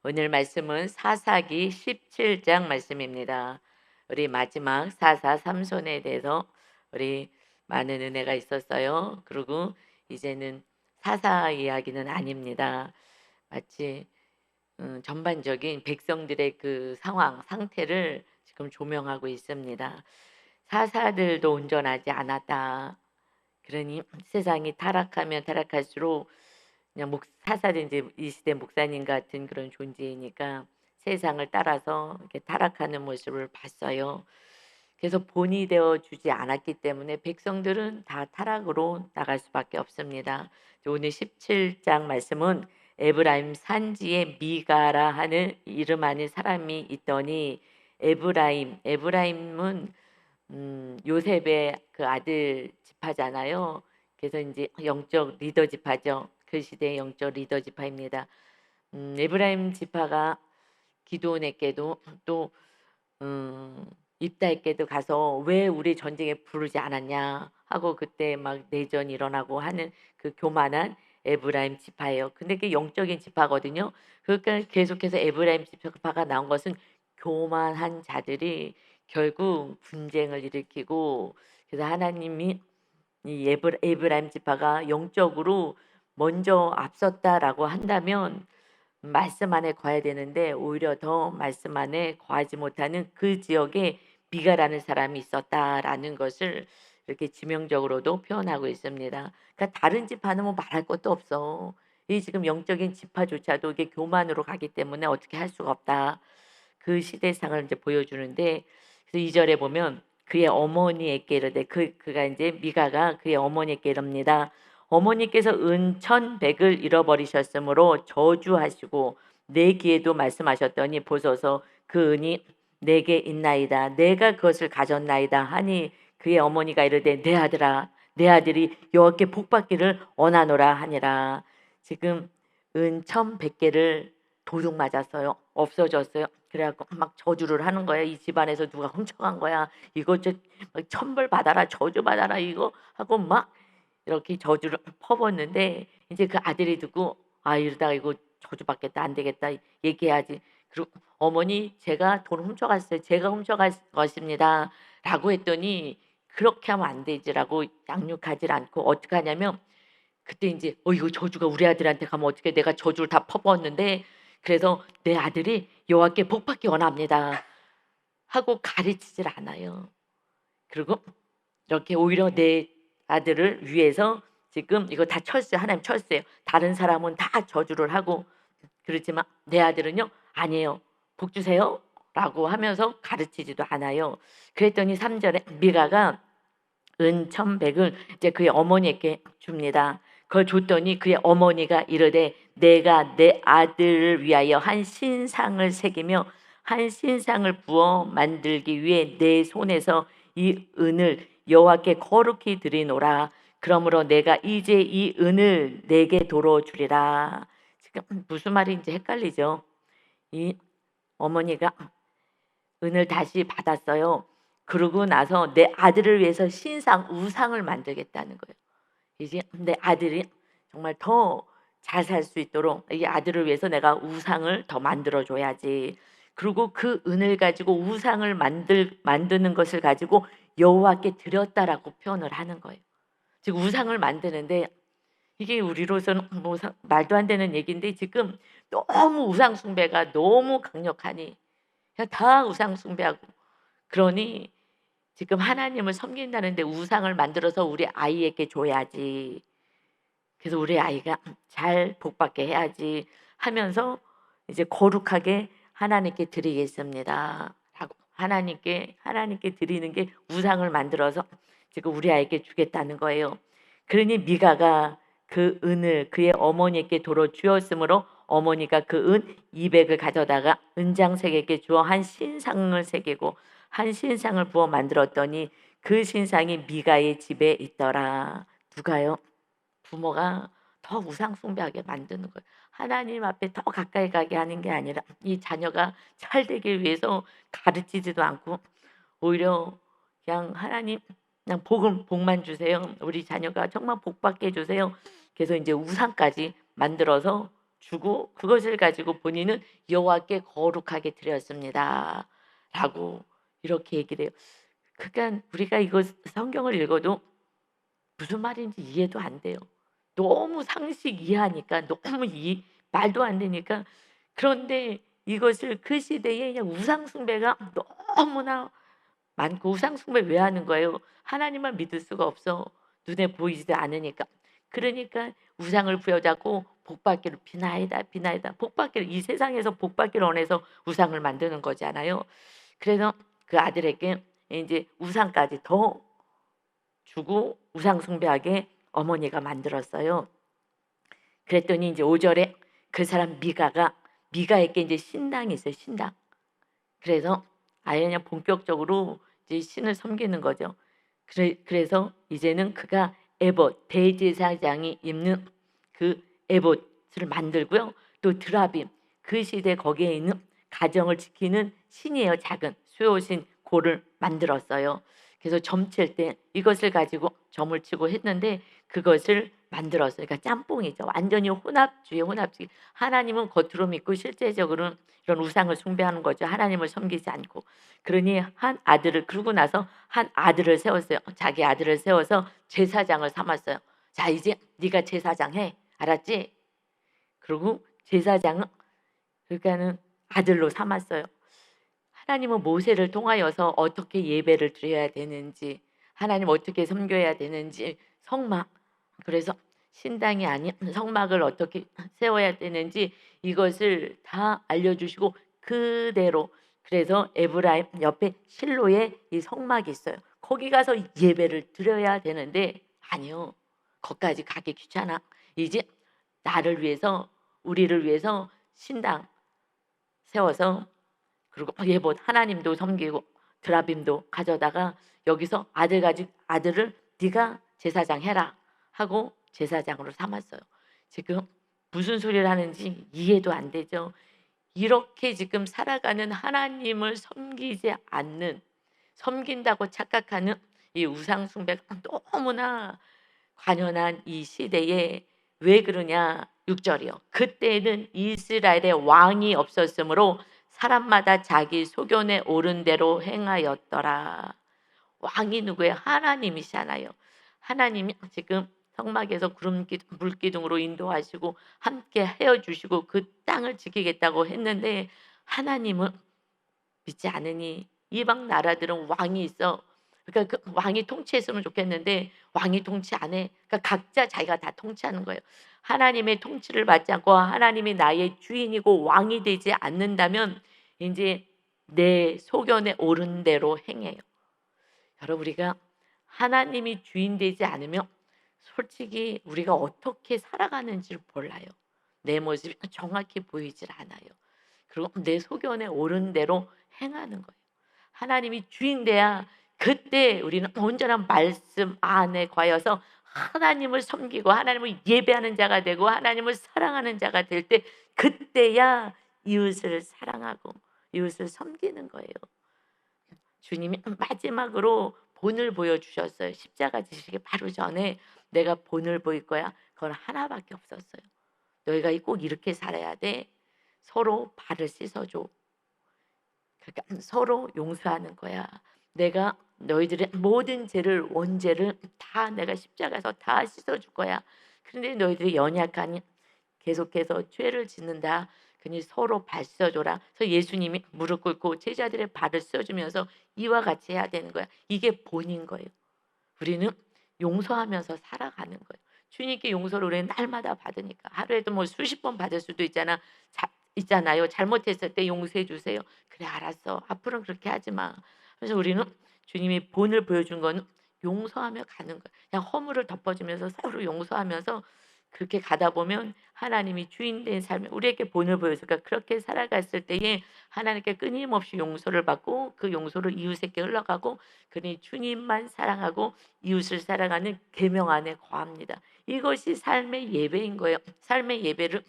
오늘 말씀은 사사기 17장 말씀입니다. 우리 마지막 사사 삼손에 대해서 우리 많은 은혜가 있었어요. 그리고 이제는 사사 이야기는 아닙니다. 마치 전반적인 백성들의 그 상황, 상태를 지금 조명하고 있습니다. 사사들도 온전하지 않았다. 그러니 세상이 타락하면 타락할수록 그냥 사사는 이제 이 시대 목사님 같은 그런 존재이니까 세상을 따라서 이렇게 타락하는 모습을 봤어요. 그래서 본이 되어 주지 않았기 때문에 백성들은 다 타락으로 나갈 수밖에 없습니다. 오늘 17장 말씀은 에브라임 산지에 미가라 하는 이름 아는 사람이 있더니 에브라임은 요셉의 그 아들 지파잖아요. 그래서 이제 영적 리더 지파죠. 그 시대의 영적 리더 지파입니다. 에브라임 지파가 기드온에게도 또 입다에게도 가서 왜 우리 전쟁에 부르지 않았냐 하고 그때 막 내전이 일어나고 하는 그 교만한 에브라임 지파예요. 근데 그게 영적인 지파거든요. 그러니까 계속해서 에브라임 지파가 나온 것은 교만한 자들이 결국 분쟁을 일으키고, 그래서 하나님이 이 에브라임 지파가 영적으로 먼저 앞섰다라고 한다면 말씀 안에 거해야 되는데 오히려 더 말씀 안에 거하지 못하는 그 지역에 미가라는 사람이 있었다라는 것을 이렇게 지명적으로도 표현하고 있습니다. 그러니까 다른 지파는 뭐 말할 것도 없어. 이 지금 영적인 지파조차도 이게 교만으로 가기 때문에 어떻게 할 수가 없다. 그 시대상을 이제 보여주는데, 그래서 2절에 보면 그의 어머니에게 이르되 그가 이제 미가가 그의 어머니에게 이릅니다. 어머니께서 은천백을 잃어버리셨으므로 저주하시고 내 귀에도 말씀하셨더니 보소서 그 은이 내게 있나이다. 내가 그것을 가졌나이다 하니 그의 어머니가 이르되 내 아들아 내 아들이 여호와께 복받기를 원하노라 하니라. 지금 은천백개를 도둑 맞았어요. 없어졌어요. 그래갖고 막 저주를 하는 거야. 이 집안에서 누가 훔쳐간 거야. 이거 천벌 받아라, 저주 받아라 이거 하고 막 이렇게 저주를 퍼붓는데 이제 그 아들이 듣고 아 이러다가 이거 저주받겠다 안 되겠다 얘기해야지. 그리고 어머니 제가 돈 훔쳐갔어요. 제가 훔쳐갈 것입니다. 라고 했더니 그렇게 하면 안 되지라고 양육하지 않고 어떻게 하냐면 그때 인제 이거 저주가 우리 아들한테 가면 어떡해. 내가 저주를 다 퍼부었는데 그래서 내 아들이 여호와께 복받기 원합니다 하고 가르치질 않아요. 그리고 이렇게 오히려 내 아들을 위해서 지금 이거 다 철수예요. 하나님 철수예요. 다른 사람은 다 저주를 하고 그렇지만 내 아들은요 아니에요. 복 주세요라고 하면서 가르치지도 않아요. 그랬더니 3절에 미가가 은천백을 이제 그의 어머니에게 줍니다. 그걸 줬더니 그의 어머니가 이르되 내가 내 아들을 위하여 한 신상을 새기며 한 신상을 부어 만들기 위해 내 손에서 이 은을 여호와께 거룩히 드리노라. 그러므로 내가 이제 이 은을 내게 도로 주리라. 지금 무슨 말인지 헷갈리죠. 이 어머니가 은을 다시 받았어요. 그러고 나서 내 아들을 위해서 우상을 만들겠다는 거예요. 이제 내 아들이 정말 더 잘 살 수 있도록 이 아들을 위해서 내가 우상을 더 만들어 줘야지. 그리고 그 은을 가지고 우상을 만드는 것을 가지고 여호와께 드렸다라고 표현을 하는 거예요. 즉 우상을 만드는데 이게 우리로서는 뭐 말도 안 되는 얘기인데 지금 너무 우상 숭배가 너무 강력하니 그냥 다 우상 숭배하고 그러니 지금 하나님을 섬긴다는데 우상을 만들어서 우리 아이에게 줘야지. 그래서 우리 아이가 잘 복받게 해야지 하면서 이제 거룩하게 하나님께 드리겠습니다. 라고 하나님께 드리는 게 우상을 만들어서 지금 우리 아이에게 주겠다는 거예요. 그러니 미가가 그 은을 그의 어머니께 도로 주었으므로 어머니가 그 은 200을 가져다가 은장색에게 주어 한 신상을 새기고 한 신상을 부어 만들었더니 그 신상이 미가의 집에 있더라. 누가요? 부모가 더 우상 숭배하게 만드는 거예요. 하나님 앞에 더 가까이 가게 하는 게 아니라 이 자녀가 잘 되기 위해서 가르치지도 않고 오히려 그냥 하나님 그냥 복만 주세요. 우리 자녀가 정말 복 받게 해 주세요. 그래서 이제 우상까지 만들어서 주고 그것을 가지고 본인은 여호와께 거룩하게 드렸습니다라고 이렇게 얘기를 해요. 그러니까 우리가 이거 성경을 읽어도 무슨 말인지 이해도 안 돼요. 너무 상식 이해하니까 너무 말도 안 되니까. 그런데 이것을 그 시대에 그냥 우상 숭배가 너무나 많고, 우상 숭배 왜 하는 거예요? 하나님만 믿을 수가 없어. 눈에 보이지도 않으니까. 그러니까 우상을 부여잡고 복받기를 비나이다 비나이다, 복받기를 이 세상에서 복받기를 원해서 우상을 만드는 거잖아요. 그래서 그 아들에게 이제 우상까지 더 주고 우상 숭배하게 어머니가 만들었어요. 그랬더니 이제 5절에 그 사람 미가에게 이제 신당이 있어요, 신당. 그래서 아예 그냥 본격적으로 이제 신을 섬기는 거죠. 그래서 이제는 그가 에봇, 대제사장이 입는 그 에봇을 만들고요. 또 드라빔, 그 시대 거기에 있는 가정을 지키는 신이에요. 작은 수요신 고를 만들었어요. 그래서 점칠 때 이것을 가지고 점을 치고 했는데 그것을 만들었어요. 그러니까 짬뽕이죠. 완전히 혼합주의, 혼합주의. 하나님은 겉으로 믿고 실제적으로는 이런 우상을 숭배하는 거죠. 하나님을 섬기지 않고. 그러니 한 아들을, 그러고 나서 한 아들을 세웠어요. 자기 아들을 세워서 제사장을 삼았어요. 자, 이제 네가 제사장 해. 알았지? 그리고 제사장은, 그러니까는 아들로 삼았어요. 하나님은 모세를 통하여서 어떻게 예배를 드려야 되는지, 하나님 어떻게 섬겨야 되는지, 성막, 그래서 신당이 아닌 성막을 어떻게 세워야 되는지 이것을 다 알려주시고 그대로. 그래서 에브라임 옆에 실로에 이 성막이 있어요. 거기 가서 예배를 드려야 되는데 아니요, 거기까지 가기 귀찮아. 이제 나를 위해서, 우리를 위해서 신당 세워서, 그리고 예봇 하나님도 섬기고 드라빔도 가져다가 여기서 아들을 네가 제사장 해라 하고 제사장으로 삼았어요. 지금 무슨 소리를 하는지 이해도 안 되죠. 이렇게 지금 살아가는 하나님을 섬기지 않는, 섬긴다고 착각하는 이 우상 숭배가 너무나 관연한 이 시대에 왜 그러냐? 6절이요. 그때는 이스라엘에 왕이 없었으므로 사람마다 자기 소견에 옳은 대로 행하였더라. 왕이 누구예요? 하나님이시잖아요. 하나님이 지금 성막에서 물기둥으로 인도하시고 함께 헤어주시고 그 땅을 지키겠다고 했는데 하나님은 믿지 않으니 이방 나라들은 왕이 있어. 그러니까 그 왕이 통치했으면 좋겠는데 왕이 통치 안 해. 그러니까 각자 자기가 다 통치하는 거예요. 하나님의 통치를 받지 않고 하나님이 나의 주인이고 왕이 되지 않는다면 이제 내 소견에 옳은 대로 행해요. 여러분, 우리가 하나님이 주인 되지 않으면 솔직히 우리가 어떻게 살아가는지를 몰라요. 내 모습이 정확히 보이질 않아요. 그리고 내 소견에 옳은 대로 행하는 거예요. 하나님이 주인 돼야 그때 우리는 온전한 말씀 안에 과여서 하나님을 섬기고 하나님을 예배하는 자가 되고 하나님을 사랑하는 자가 될 때, 그때야 이웃을 사랑하고 이웃을 섬기는 거예요. 주님이 마지막으로 본을 보여주셨어요. 십자가 지시기 바로 전에 내가 본을 보일 거야. 그건 하나밖에 없었어요. 너희가 꼭 이렇게 살아야 돼. 서로 발을 씻어줘. 그러니까 서로 용서하는 거야. 내가 너희들의 모든 죄를, 원죄를 다 내가 십자가에서 다 씻어줄 거야. 그런데 너희들이 연약하니 계속해서 죄를 짓는다. 그니 서로 발 씻어줘라. 그래서 예수님이 무릎 꿇고 제자들의 발을 씻어주면서 이와 같이 해야 되는 거야. 이게 본인 거예요. 우리는 용서하면서 살아가는 거예요. 주님께 용서를 우리는 날마다 받으니까. 하루에도 뭐 수십 번 받을 수도 있잖아요. 잘못했을 때 용서해 주세요. 그래, 알았어. 앞으로는 그렇게 하지 마. 그래서 우리는 주님이 본을 보여준 거는 용서하며 가는 거예요. 그냥 허물을 덮어주면서 서로 용서하면서 그렇게 가다 보면 하나님이 주인 된 삶을 우리에게 본을 보여주니까, 그렇게 살아갔을 때에 하나님께 끊임없이 용서를 받고 그 용서를 이웃에게 흘러가고, 그러니 주님만 사랑하고 이웃을 사랑하는 계명 안에 거합니다. 이것이 삶의 예배인 거예요. 삶의 예배를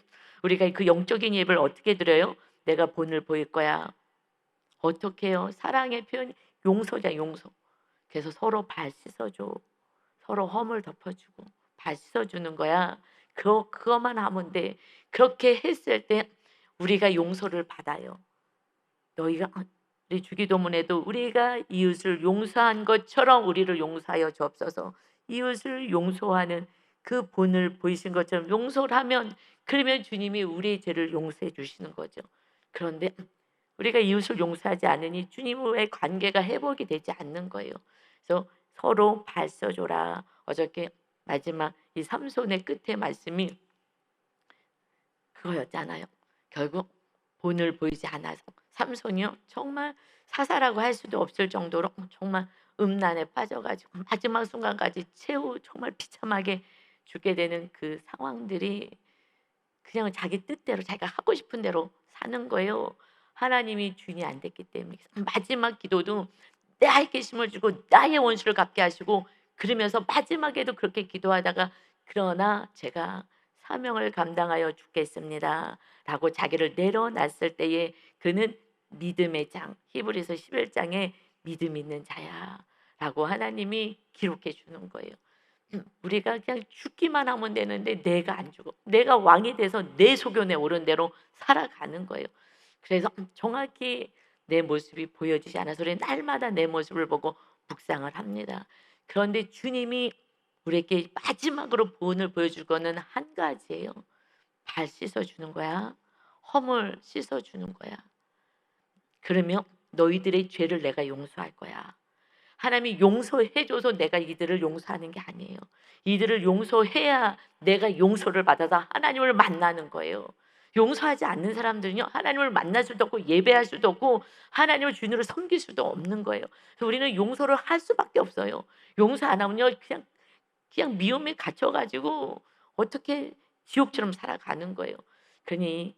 우리가 그 영적인 예배를 어떻게 드려요? 내가 본을 보일 거야. 어떻게 해요? 사랑의 표현, 용서자, 용서. 그래서 서로 발 씻어줘. 서로 허물 덮어주고 발 씻어주는 거야. 그것만 하면 돼. 그렇게 했을 때 우리가 용서를 받아요. 너희가 우리 주기도문에도 우리가 이웃을 용서한 것처럼 우리를 용서하여 주옵소서. 이웃을 용서하는 그 본을 보이신 것처럼 용서를 하면, 그러면 주님이 우리의 죄를 용서해 주시는 거죠. 그런데 우리가 이웃을 용서하지 않으니 주님과의 관계가 회복이 되지 않는 거예요. 그래서 서로 발써줘라. 어저께 마지막 이 삼손의 끝에 말씀이 그거였잖아요. 결국 본을 보이지 않아서 삼손이요 정말 사사라고 할 수도 없을 정도로 정말 음란에 빠져가지고 마지막 순간까지 최후 정말 비참하게 죽게 되는 그 상황들이 그냥 자기 뜻대로 자기가 하고 싶은 대로 사는 거예요. 하나님이 주인이 안 됐기 때문에. 마지막 기도도 나에게 힘을 주고 나의 원수를 갚게 하시고, 그러면서 마지막에도 그렇게 기도하다가 그러나 제가 사명을 감당하여 죽겠습니다 라고 자기를 내려놨을 때에 그는 믿음의 장, 히브리서 11장에 믿음 있는 자야 라고 하나님이 기록해 주는 거예요. 우리가 그냥 죽기만 하면 되는데 내가 안 죽어. 내가 왕이 돼서 내 소견에 오른 대로 살아가는 거예요. 그래서 정확히 내 모습이 보여지지 않아서 우리는 날마다 내 모습을 보고 묵상을 합니다. 그런데 주님이 우리에게 마지막으로 본을 보여줄 거는 한 가지예요. 발 씻어주는 거야. 허물 씻어주는 거야. 그러면 너희들의 죄를 내가 용서할 거야. 하나님이 용서해줘서 내가 이들을 용서하는 게 아니에요. 이들을 용서해야 내가 용서를 받아서 하나님을 만나는 거예요. 용서하지 않는 사람들은요, 하나님을 만날 수도 없고 예배할 수도 없고 하나님을 주인으로 섬길 수도 없는 거예요. 그래서 우리는 용서를 할 수밖에 없어요. 용서 안 하면요, 그냥 미움에 갇혀가지고 어떻게 지옥처럼 살아가는 거예요. 그러니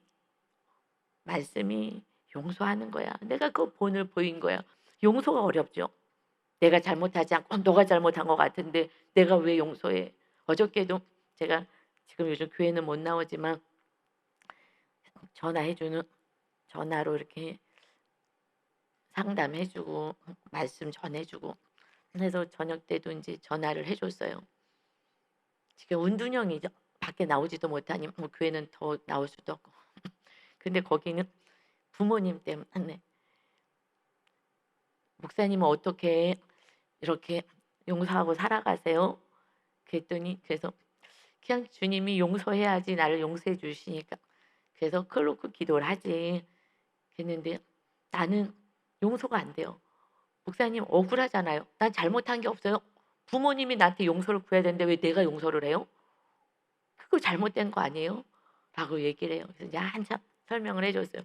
말씀이 용서하는 거야. 내가 그 본을 보인 거야. 용서가 어렵죠. 내가 잘못하지 않고 너가 잘못한 것 같은데 내가 왜 용서해? 어저께도 제가 지금 요즘 교회는 못 나오지만 전화해주는, 전화로 이렇게 상담해주고 말씀 전해주고 해서 저녁 때도 이제 전화를 해줬어요. 지금 운둔형이죠. 밖에 나오지도 못하니 뭐 교회는 더 나올 수도 없고. 근데 거기는 부모님 때문에 목사님은 어떻게 이렇게 용서하고 살아가세요? 그랬더니 그래서 그냥 주님이 용서해야지 나를 용서해 주시니까 그래서 그걸 놓고 기도를 하지. 그랬는데 나는 용서가 안 돼요. 목사님 억울하잖아요. 난 잘못한 게 없어요. 부모님이 나한테 용서를 구해야 되는데 왜 내가 용서를 해요? 그거 잘못된 거 아니에요? 라고 얘기를 해요. 그래서 이제 한참 설명을 해줬어요.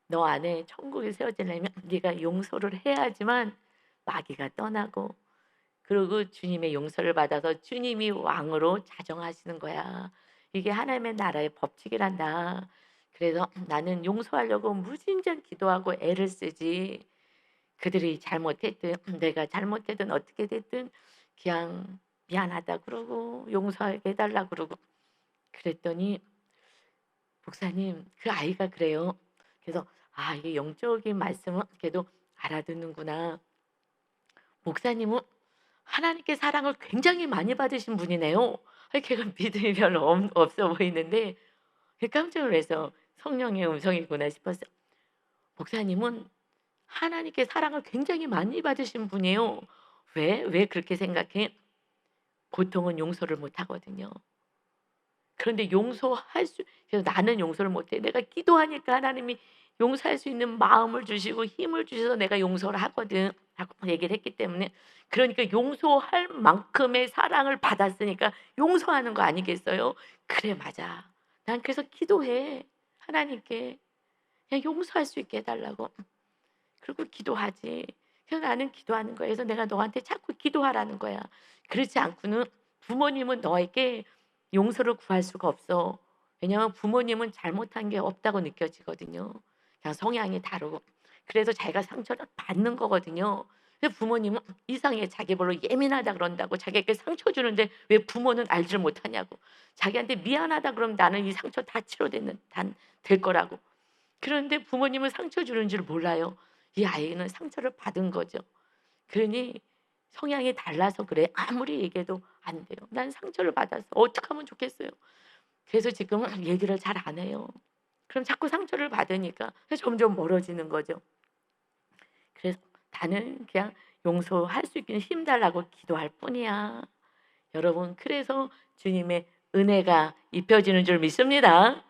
너 안에 천국이 세워지려면 네가 용서를 해야지만 마귀가 떠나고, 그리고 주님의 용서를 받아서 주님이 왕으로 자정하시는 거야. 이게 하나님의 나라의 법칙이란다. 그래서 나는 용서하려고 무진장 기도하고 애를 쓰지, 그들이 잘못했든 내가 잘못했든 어떻게 됐든 그냥 미안하다 그러고 용서하게 해달라 그러고 그랬더니 목사님 그 아이가 그래요. 그래서 아, 이게 영적인 말씀은 그래도 알아듣는구나. 목사님은 하나님께 사랑을 굉장히 많이 받으신 분이네요. 아니, 걔가 믿음이 별로 없어 보이는데 깜짝 놀라서 성령의 음성이구나 싶었어요. 목사님은 하나님께 사랑을 굉장히 많이 받으신 분이에요. 왜? 왜 그렇게 생각해? 보통은 용서를 못 하거든요. 그런데 용서할 수, 그래서 나는 용서를 못해. 내가 기도하니까 하나님이 용서할 수 있는 마음을 주시고 힘을 주셔서 내가 용서를 하거든 라고 얘기를 했기 때문에, 그러니까 용서할 만큼의 사랑을 받았으니까 용서하는 거 아니겠어요? 그래 맞아. 난 그래서 기도해. 하나님께 그냥 용서할 수 있게 해달라고. 그리고 기도하지. 그래서 나는 기도하는 거야. 그래서 내가 너한테 자꾸 기도하라는 거야. 그렇지 않고는 부모님은 너에게 용서를 구할 수가 없어. 왜냐하면 부모님은 잘못한 게 없다고 느껴지거든요. 그냥 성향이 다르고. 그래서 자기가 상처를 받는 거거든요. 근데 부모님은 이상해. 자기 별로 예민하다 그런다고 자기에게 상처 주는데 왜 부모는 알지를 못하냐고. 자기한테 미안하다 그러면 나는 이 상처 다 될 거라고. 그런데 부모님은 상처 주는 줄 몰라요. 이 아이는 상처를 받은 거죠. 그러니 성향이 달라서 그래. 아무리 얘기해도 안 돼요. 난 상처를 받았어. 어떻게 하면 좋겠어요. 그래서 지금은 얘기를 잘 안 해요. 그럼 자꾸 상처를 받으니까 점점 멀어지는 거죠. 그래서 나는 그냥 용서할 수 있는 힘 달라고 기도할 뿐이야. 여러분, 그래서 주님의 은혜가 입혀지는 줄 믿습니다.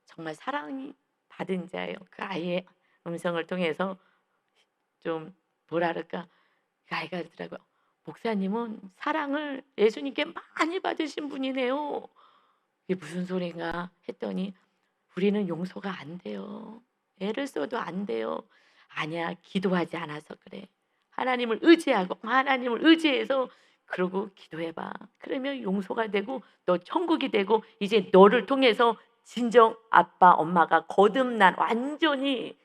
정말 사랑이 받은 자예요. 그 아이의 음성을 통해서 좀 뭐라 그럴까, 그 아이가 그러더라고요. 목사님은 사랑을 예수님께 많이 받으신 분이네요. 이게 무슨 소린가 했더니 우리는 용서가 안 돼요. 애를 써도 안 돼요. 아니야, 기도하지 않아서 그래. 하나님을 의지하고 하나님을 의지해서 그러고 기도해봐. 그러면 용서가 되고 너 천국이 되고 이제 너를 통해서 진정 아빠 엄마가 거듭난 완전히,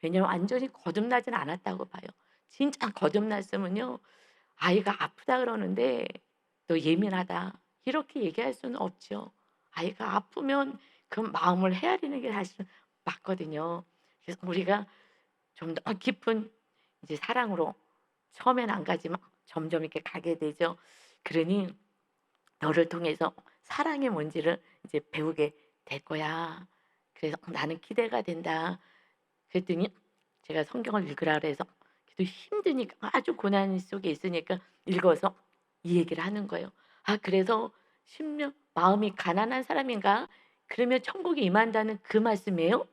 왜냐면 완전히 거듭나진 않았다고 봐요. 진짜 거듭났으면요, 아이가 아프다 그러는데 너 예민하다 이렇게 얘기할 수는 없죠. 아이가 아프면 그 마음을 헤아리는 게 사실 맞거든요. 그래서 우리가 좀 더 깊은 이제 사랑으로 처음엔 안 가지만 점점 이렇게 가게 되죠. 그러니 너를 통해서 사랑이 뭔지를 이제 배우게 될 거야. 그래서 나는 기대가 된다. 그랬더니 제가 성경을 읽으라 그래서 그래도 힘드니까 아주 고난 속에 있으니까 읽어서 이 얘기를 하는 거예요. 아, 그래서 심령 마음이 가난한 사람인가? 그러면 천국이 임한다는 그 말씀이에요?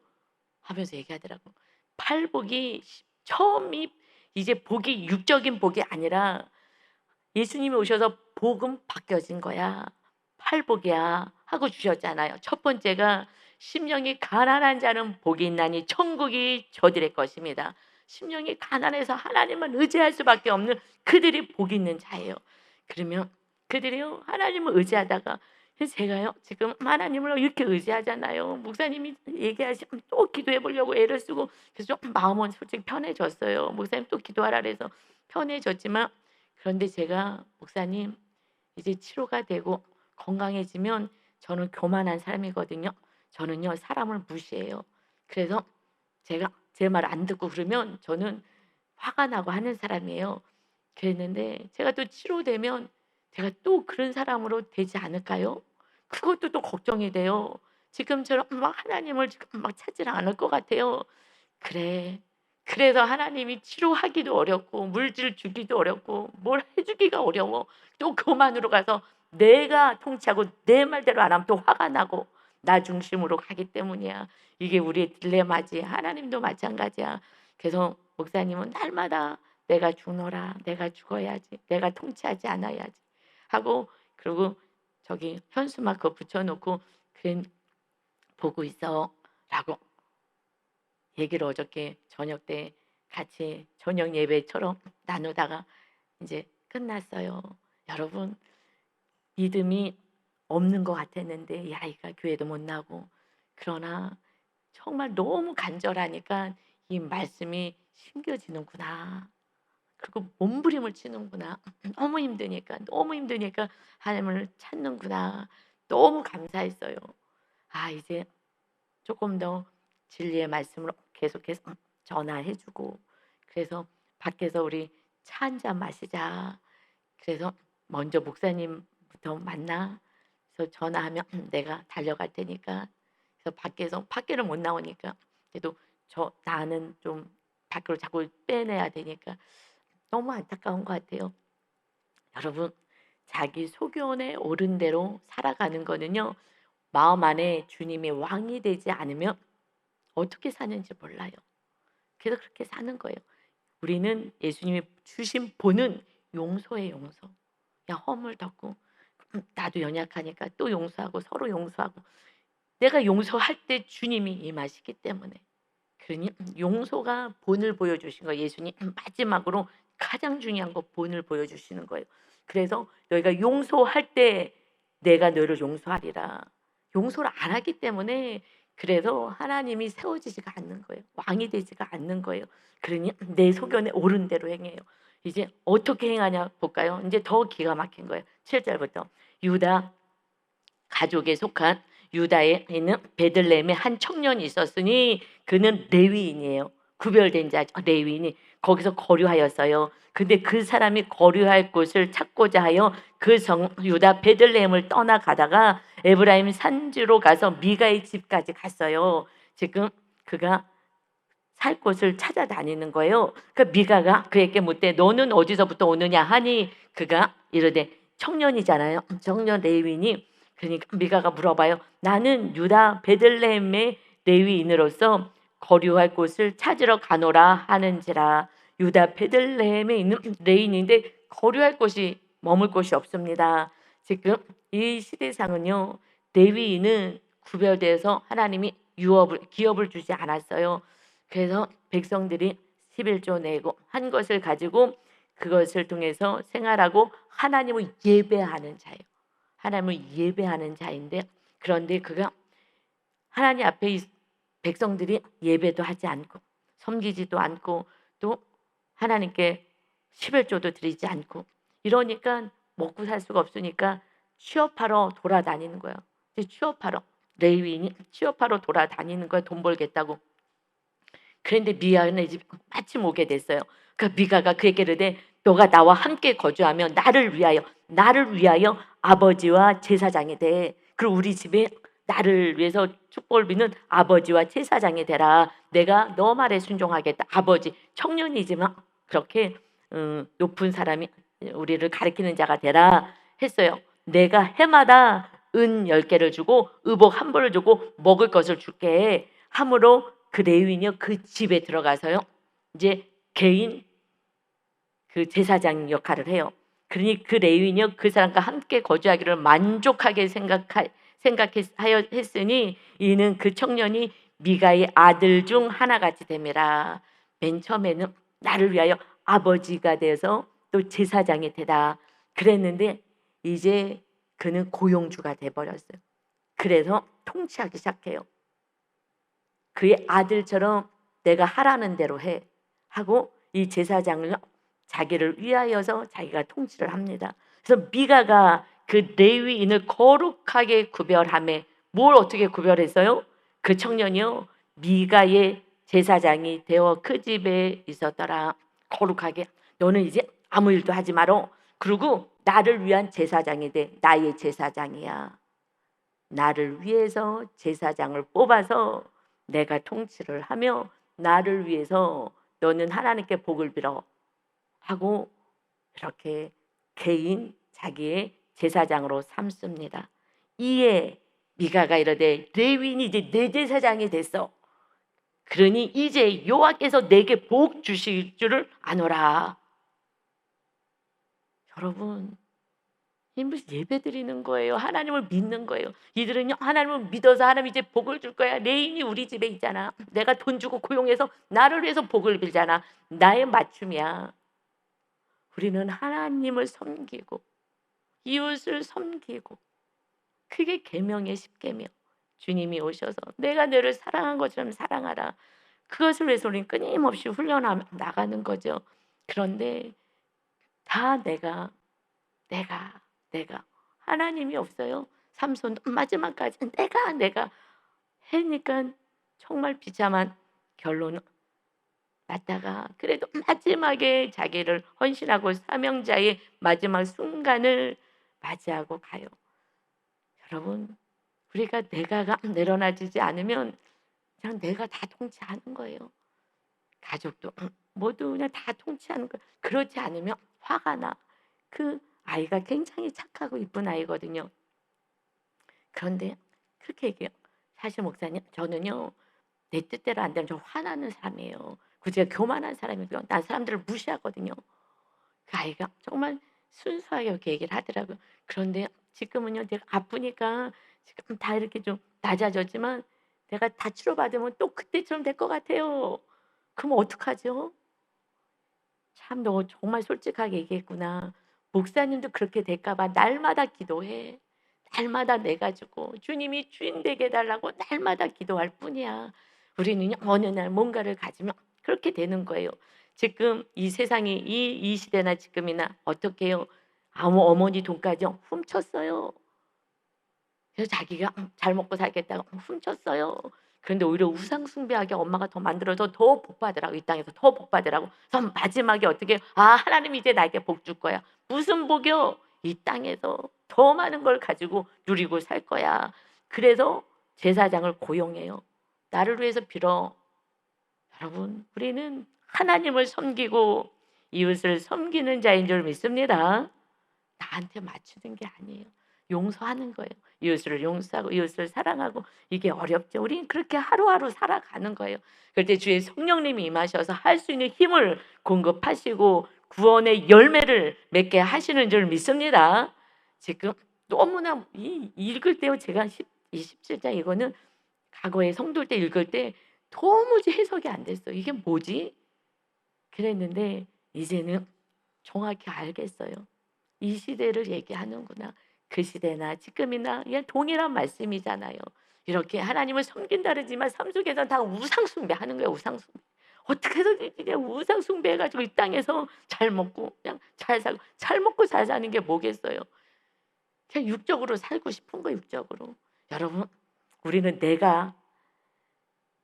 하면서 얘기하더라고. 팔복이 처음이 이제 복이 육적인 복이 아니라 예수님이 오셔서 복음 바뀌어진 거야. 팔복이야 하고 주셨잖아요. 첫 번째가 심령이 가난한 자는 복이 있나니 천국이 저들의 것입니다. 심령이 가난해서 하나님만 의지할 수밖에 없는 그들이 복 있는 자예요. 그러면 그들이요 하나님을 의지하다가, 제가요 지금 하나님을 이렇게 의지하잖아요. 목사님이 얘기하시면 또 기도해 보려고 애를 쓰고, 그래서 조금 마음은 솔직히 편해졌어요. 목사님 또 기도하라 그래서 편해졌지만, 그런데 제가 목사님 이제 치료가 되고 건강해지면 저는 교만한 사람이거든요. 저는요 사람을 무시해요. 그래서 제가 제 말 안 듣고 그러면 저는 화가 나고 하는 사람이에요. 그랬는데 제가 또 치료되면 제가 또 그런 사람으로 되지 않을까요? 그것도 또 걱정이 돼요. 지금처럼 막 하나님을 지금 막 찾지를 않을 것 같아요. 그래. 그래서 하나님이 치료하기도 어렵고 물질 주기도 어렵고 뭘 해 주기가 어려워. 또 교만으로 가서 내가 통치하고 내 말대로 안 하면 또 화가 나고 나 중심으로 가기 때문이야. 이게 우리의 딜레마지. 하나님도 마찬가지야. 그래서 목사님은 날마다 "내가 죽노라. 내가 죽어야지. 내가 통치하지 않아야지." 하고, 그리고 저기 현수막 붙여 놓고 "그래 보고 있어."라고 얘기를 어저께 저녁 때 같이 저녁 예배처럼 나누다가 이제 끝났어요. 여러분, 믿음이 없는 것 같았는데 이 아이가 교회도 못 나고, 그러나 정말 너무 간절하니까 이 말씀이 심겨지는구나. 그리고 몸부림을 치는구나. 너무 힘드니까, 너무 힘드니까 하나님을 찾는구나. 너무 감사했어요. 아, 이제 조금 더 진리의 말씀으로 계속해서 전화해 주고, 그래서 밖에서 우리 차 한 잔 마시자. 그래서 먼저 목사님부터 만나. 그래서 전화하면 내가 달려갈 테니까. 그래서 밖에서 밖에를 못 나오니까 그래도 나는 좀 밖으로 자꾸 빼내야 되니까 너무 안타까운 것 같아요. 여러분, 자기 소견에 옳은 대로 살아가는 거는요, 마음 안에 주님이 왕이 되지 않으면 어떻게 사는지 몰라요. 그래서 그렇게 사는 거예요. 우리는 예수님이 주신 본은 용서의 용서. 그냥 허물 덮고 나도 연약하니까 또 용서하고 서로 용서하고, 내가 용서할 때 주님이 임하시기 때문에. 그러니 용서가 본을 보여주신 거예요. 예수님 마지막으로 가장 중요한 거 본을 보여주시는 거예요. 그래서 너희가 용서할 때 내가 너를 용서하리라. 용서를 안 하기 때문에 그래서 하나님이 세워지지가 않는 거예요. 왕이 되지가 않는 거예요. 그러니 내 소견에 옳은 대로 행해요. 이제 어떻게 행하냐 볼까요? 이제 더 기가 막힌 거예요. 7절부터 유다 가족에 속한 유다에 있는 베들레헴에 한 청년이 있었으니 그는 레위인이에요. 구별된 자 레위인이 거기서 거류하였어요. 근데 그 사람이 거류할 곳을 찾고자 하여 그 유다 베들레헴을 떠나가다가 에브라임 산지로 가서 미가의 집까지 갔어요. 지금 그가 살 곳을 찾아다니는 거예요. 그 미가가 그에게 묻되 너는 어디서부터 오느냐 하니 그가 이르되 청년이잖아요. 청년 레위인이 그러니까 미가가 물어봐요. 나는 유다 베들레헴의 레위인으로서 거류할 곳을 찾으러 가노라 하는지라. 유다 베들레헴에 있는 레위인인데 거류할 곳이 머물 곳이 없습니다. 지금 이 시대상은요. 레위인은 구별돼서 하나님이 기업을 주지 않았어요. 그래서 백성들이 11조 내고 한 것을 가지고 그것을 통해서 생활하고 하나님을 예배하는 자예요. 하나님을 예배하는 자인데 그런데 그가 하나님 앞에 백성들이 예배도 하지 않고 섬기지도 않고 또 하나님께 11조도 드리지 않고 이러니까 먹고 살 수가 없으니까 취업하러 돌아다니는 거예요. 취업하러 레위인이 취업하러 돌아다니는 거예요. 돈 벌겠다고. 그런데 미가는 집 마침 오게 됐어요. 그 미가가 그에게 이르되 너가 나와 함께 거주하면 나를 위하여 아버지와 제사장이 돼. 그리고 우리 집에 나를 위해서 축복을 비는 아버지와 제사장이 되라. 내가 너 말에 순종하겠다. 아버지 청년이지만 그렇게 높은 사람이 우리를 가리키는 자가 되라 했어요. 내가 해마다 은 10개를 주고 의복 한 벌을 주고 먹을 것을 줄게 함으로 그 레위인이요 그 집에 들어가서요 이제 개인 그 제사장 역할을 해요. 그러니 그 레위인이요 그 사람과 함께 거주하기를 만족하게 생각했으니 이는 그 청년이 미가의 아들 중 하나같이 됨이라. 맨 처음에는 나를 위하여 아버지가 돼서 또 제사장이 되다 그랬는데 이제 그는 고용주가 돼버렸어요. 그래서 통치하기 시작해요. 그의 아들처럼 내가 하라는 대로 해 하고 이 제사장을 자기를 위하여서 자기가 통치를 합니다. 그래서 미가가 그 레위인을 거룩하게 구별하며 뭘 어떻게 구별했어요? 그 청년이요 미가의 제사장이 되어 그 집에 있었더라. 거룩하게 너는 이제 아무 일도 하지 마라. 그리고 나를 위한 제사장이 돼. 나의 제사장이야. 나를 위해서 제사장을 뽑아서 내가 통치를 하며 나를 위해서 너는 하나님께 복을 빌어 하고 이렇게 개인 자기의 제사장으로 삼습니다. 이에 미가가 이르되 레위인이 이제 내 제사장이 됐어. 그러니 이제 여호와께서 내게 복 주실 줄을 아노라. 여러분 예배 드리는 거예요. 하나님을 믿는 거예요. 이들은요 하나님을 믿어서 하나님 이제 복을 줄 거야. 레인이 우리 집에 있잖아. 내가 돈 주고 고용해서 나를 위해서 복을 빌잖아. 나의 맞춤이야. 우리는 하나님을 섬기고 이웃을 섬기고 그게 계명의 10계명. 주님이 오셔서 내가 너를 사랑한 것처럼 사랑하라. 그것을 위해서 우리는 끊임없이 훈련하며 나가는 거죠. 그런데 다 내가 하나님이 없어요. 삼손 마지막까지 내가 하니까 정말 비참한 결론은 맞다가 그래도 마지막에 자기를 헌신하고 사명자의 마지막 순간을 맞이하고 가요. 여러분 우리가 내가가 내려놔지지 않으면 그냥 내가 다 통치하는 거예요. 가족도 모두 그냥 다 통치하는 거예요. 그렇지 않으면 화가 나. 그 아이가 굉장히 착하고 이쁜 아이거든요. 그런데 그렇게 얘기해요. 사실 목사님 저는요 내 뜻대로 안 되면 저 화나는 사람이에요. 그 제가 교만한 사람이고요. 난 사람들을 무시하거든요. 그 아이가 정말 순수하게 이렇게 얘기를 하더라고요. 그런데 지금은요 내가 아프니까 지금 다 이렇게 좀 낮아졌지만 내가 다 치료받으면 또 그때처럼 될 것 같아요. 그럼 어떡하죠? 참 너 정말 솔직하게 얘기했구나. 목사님도 그렇게 될까 봐 날마다 기도해. 날마다 내 가지고 주님이 주인 되게 해달라고 날마다 기도할 뿐이야. 우리는 어느 날 뭔가를 가지면 그렇게 되는 거예요. 지금 이 세상이 이 시대나 지금이나 어떻게 해요? 아무 어머니 돈까지 훔쳤어요. 그래서 자기가 잘 먹고 살겠다고 훔쳤어요. 그런데 오히려 우상 숭배하게 엄마가 더 만들어서 더 복 받으라고, 이 땅에서 더 복 받으라고. 그래서 마지막에 어떻게 하나님이 이제 나에게 복 줄 거야. 무슨 복이요? 이 땅에서 더 많은 걸 가지고 누리고 살 거야. 그래서 제사장을 고용해요. 나를 위해서 빌어. 여러분, 우리는 하나님을 섬기고 이웃을 섬기는 자인 줄 믿습니다. 나한테 맞추는 게 아니에요. 용서하는 거예요. 이웃을 용서하고 이웃을 사랑하고. 이게 어렵죠. 우린 그렇게 하루하루 살아가는 거예요. 그럴 때 주의 성령님이 임하셔서 할 수 있는 힘을 공급하시고 구원의 열매를 맺게 하시는 줄 믿습니다. 지금 너무나 읽을 때요, 제가 27장 이거는 과거에 성도 때 읽을 때 도무지 해석이 안 됐어요. 이게 뭐지? 그랬는데 이제는 정확히 알겠어요. 이 시대를 얘기하는구나. 그 시대나 지금이나 그냥 동일한 말씀이잖아요. 이렇게 하나님을 섬긴다 그러지만 삶 속에서 다 우상 숭배하는 거예요. 우상 숭배. 어떻게 해서 그냥 우상 숭배해가지고 이 땅에서 잘 먹고 그냥 잘 살고, 잘 먹고 잘 사는 게 뭐겠어요. 그냥 육적으로 살고 싶은 거, 육적으로. 여러분, 우리는 내가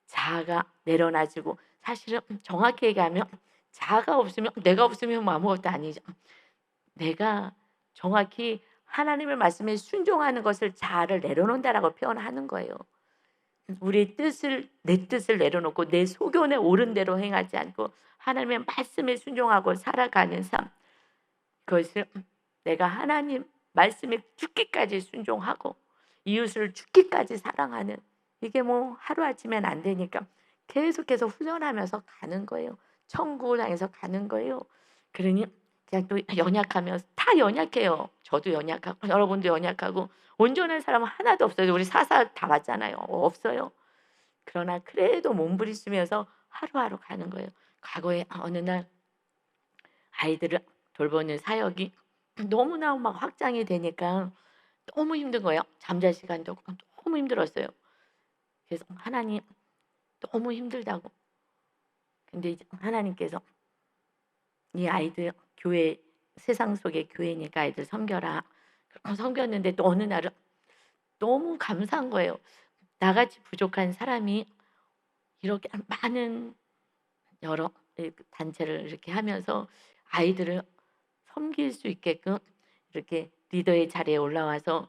자아가 내려놔지고, 사실은 정확히 얘기하면 자아가 없으면, 내가 없으면 뭐 아무것도 아니죠. 내가 정확히 하나님의 말씀에 순종하는 것을 자아를 내려놓는다라고 표현하는 거예요. 우리의 뜻을, 내 뜻을 내려놓고 내 소견에 옳은 대로 행하지 않고 하나님의 말씀에 순종하고 살아가는 삶, 그것을 내가 하나님 말씀에 죽기까지 순종하고 이웃을 죽기까지 사랑하는, 이게 뭐 하루아침엔 안 되니까 계속해서 훈련하면서 가는 거예요. 천국을 향해서 가는 거예요. 그러니 그냥 또 연약하면 다 연약해요. 저도 연약하고 여러분도 연약하고 온전한 사람은 하나도 없어요. 우리 사사 다 봤잖아요. 없어요. 그러나 그래도 몸부림치면서 하루하루 가는 거예요. 과거에 어느 날 아이들을 돌보는 사역이 너무나 막 확장이 되니까 너무 힘든 거예요. 잠잘 시간도 없고 너무 힘들었어요. 그래서 하나님, 너무 힘들다고. 근데 이제 하나님께서 이 아이들 교회, 세상 속의 교회니까 아이들 섬겨라. 섬겼는데 또 어느 날은 너무 감사한 거예요. 나같이 부족한 사람이 이렇게 많은 여러 단체를 이렇게 하면서 아이들을 섬길 수 있게끔 이렇게 리더의 자리에 올라와서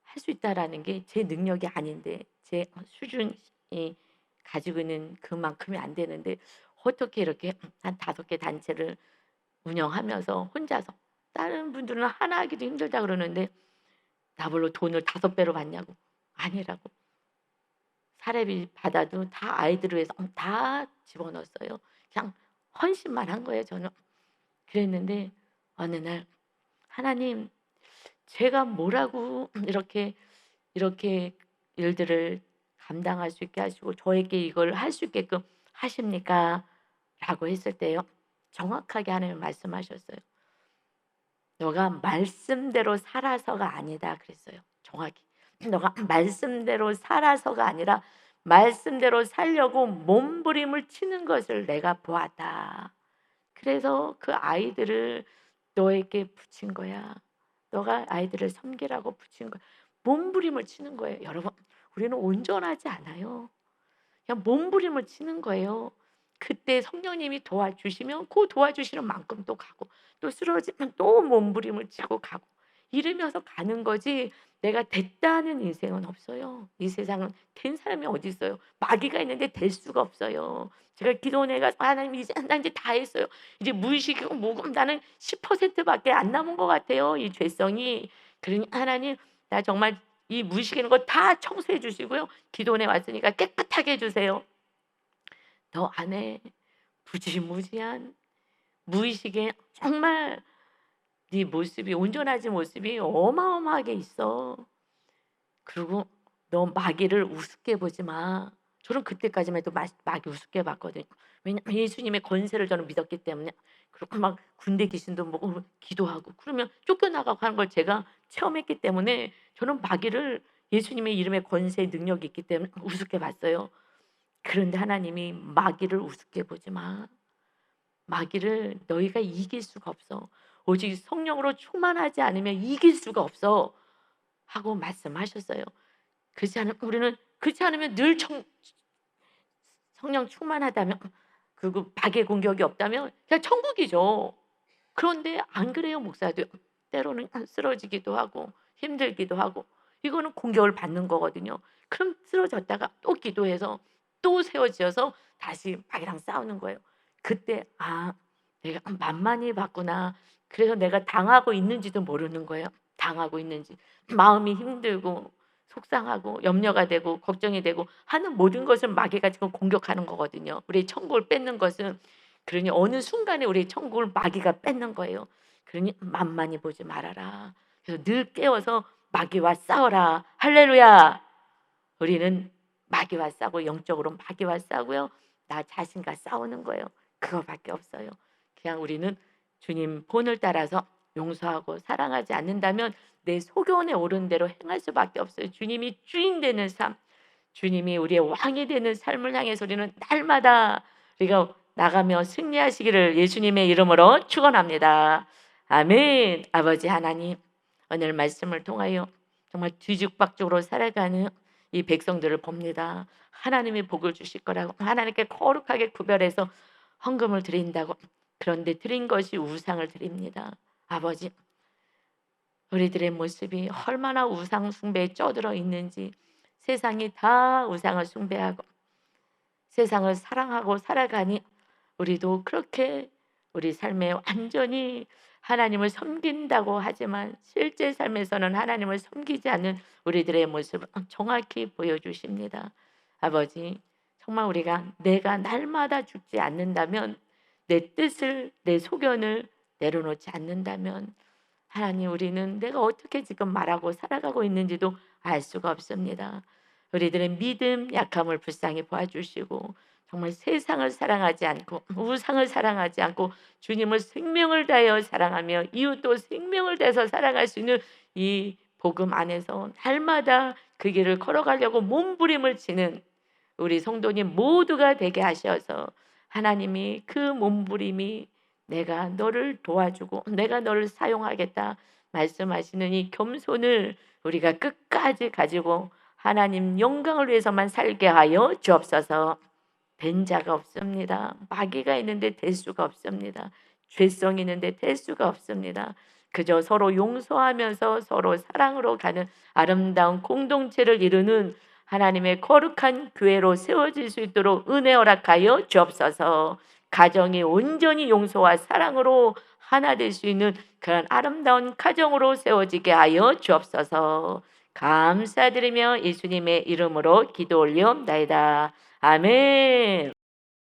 할 수 있다라는 게 제 능력이 아닌데, 제 수준이 가지고 있는 그만큼이 안 되는데 어떻게 이렇게 한 5개 단체를 운영하면서 혼자서, 다른 분들은 하나 하기도 힘들다 그러는데 나홀로 돈을 5배로 받냐고. 아니라고. 사례비 받아도 다 아이들을 위해서 다 집어넣었어요. 그냥 헌신만 한 거예요, 저는. 그랬는데 어느 날 하나님, 제가 뭐라고 이렇게 일들을 감당할 수 있게 하시고 저에게 이걸 할 수 있게끔 하십니까? 라고 했을 때요, 정확하게 하나님 말씀하셨어요. 너가 말씀대로 살아서가 아니다 그랬어요. 정확히. 너가 말씀대로 살아서가 아니라 말씀대로 살려고 몸부림을 치는 것을 내가 보았다. 그래서 그 아이들을 너에게 붙인 거야. 너가 아이들을 섬기라고 붙인 거야. 몸부림을 치는 거예요. 여러분, 우리는 온전하지 않아요. 그냥 몸부림을 치는 거예요. 그때 성령님이 도와주시면 그 도와주시는 만큼 또 가고, 또 쓰러지면 또 몸부림을 치고 가고, 이러면서 가는 거지. 내가 됐다는 인생은 없어요. 이 세상은 된 사람이 어디 있어요. 마귀가 있는데 될 수가 없어요. 제가 기도원에 가서 하나님, 이제 나 이제 다 했어요. 이제 무의식이고 뭐고 나는 10%밖에 안 남은 것 같아요. 이 죄성이. 그러니 하나님, 나 정말 이 무의식에 있는 거 다 청소해 주시고요. 기도원에 왔으니까 깨끗하게 해 주세요. 너 안에 무지무지한 무의식에 정말 네 모습이, 온전하지 모습이 어마어마하게 있어. 그리고 너 마귀를 우습게 보지 마. 저는 그때까지만 해도 마귀 우습게 봤거든요. 왜냐면 예수님의 권세를 저는 믿었기 때문에. 그리고 막 군대 귀신도 보고 기도하고 그러면 쫓겨나가고 하는 걸 제가 체험했기 때문에 저는 마귀를, 예수님의 이름의 권세의 능력이 있기 때문에 우습게 봤어요. 그런데 하나님이 마귀를 우습게 보지 마. 마귀를 너희가 이길 수가 없어. 오직 성령으로 충만하지 않으면 이길 수가 없어. 하고 말씀하셨어요. 그렇지 않으면 우리는 그렇지 않으면 늘 성령 충만하다면, 그리고 마귀의 공격이 없다면 그냥 천국이죠. 그런데 안 그래요, 목사도. 때로는 쓰러지기도 하고 힘들기도 하고, 이거는 공격을 받는 거거든요. 그럼 쓰러졌다가 또 기도해서 또 세워지어서 다시 마귀랑 싸우는 거예요. 그때 '아, 내가 만만히 봤구나.' 그래서 내가 당하고 있는지도 모르는 거예요. 당하고 있는지. 마음이 힘들고 속상하고 염려가 되고 걱정이 되고 하는 모든 것을 마귀가 지금 공격하는 거거든요. 우리의 천국을 뺏는 것은, 그러니 어느 순간에 우리의 천국을 마귀가 뺏는 거예요. 그러니 만만히 보지 말아라. 그래서 늘 깨워서 마귀와 싸워라. 할렐루야. 우리는 마귀와 싸우고, 영적으로 마귀와 싸우고요. 나 자신과 싸우는 거예요. 그거밖에 없어요. 그냥 우리는 주님 본을 따라서 용서하고 사랑하지 않는다면 내 소견에 오른 대로 행할 수밖에 없어요. 주님이 주인 되는 삶, 주님이 우리의 왕이 되는 삶을 향해서 우리는 날마다 우리가 나가며 승리하시기를 예수님의 이름으로 축원합니다. 아멘. 아버지 하나님, 오늘 말씀을 통하여 정말 뒤죽박죽으로 살아가는 이 백성들을 봅니다. 하나님이 복을 주실 거라고, 하나님께 거룩하게 구별해서 헌금을 드린다고. 그런데 드린 것이 우상을 드립니다. 아버지, 우리들의 모습이 얼마나 우상 숭배에 쩌들어 있는지, 세상이 다 우상을 숭배하고 세상을 사랑하고 살아가니 우리도 그렇게 우리 삶에 완전히 하나님을 섬긴다고 하지만 실제 삶에서는 하나님을 섬기지 않는 우리들의 모습을 정확히 보여주십니다. 아버지, 정말 우리가 내가 날마다 죽지 않는다면, 내 뜻을, 내 소견을 내려놓지 않는다면, 하나님, 우리는 내가 어떻게 지금 말하고 살아가고 있는지도 알 수가 없습니다. 우리들의 믿음 약함을 불쌍히 봐주시고, 정말 세상을 사랑하지 않고 우상을 사랑하지 않고 주님을 생명을 다하여 사랑하며 이웃도 생명을 다해서 사랑할 수 있는 이 복음 안에서 날마다 그 길을 걸어가려고 몸부림을 치는 우리 성도님 모두가 되게 하셔서, 하나님이 그 몸부림이 내가 너를 도와주고 내가 너를 사용하겠다 말씀하시는 이 겸손을 우리가 끝까지 가지고 하나님 영광을 위해서만 살게 하여 주옵소서. 된 자가 없습니다. 마귀가 있는데 될 수가 없습니다. 죄성이 있는데 될 수가 없습니다. 그저 서로 용서하면서 서로 사랑으로 가는 아름다운 공동체를 이루는 하나님의 거룩한 교회로 세워질 수 있도록 은혜 허락하여 주옵소서. 가정이 온전히 용서와 사랑으로 하나 될 수 있는 그런 아름다운 가정으로 세워지게 하여 주옵소서. 감사드리며 예수님의 이름으로 기도 올리옵나이다. 아멘.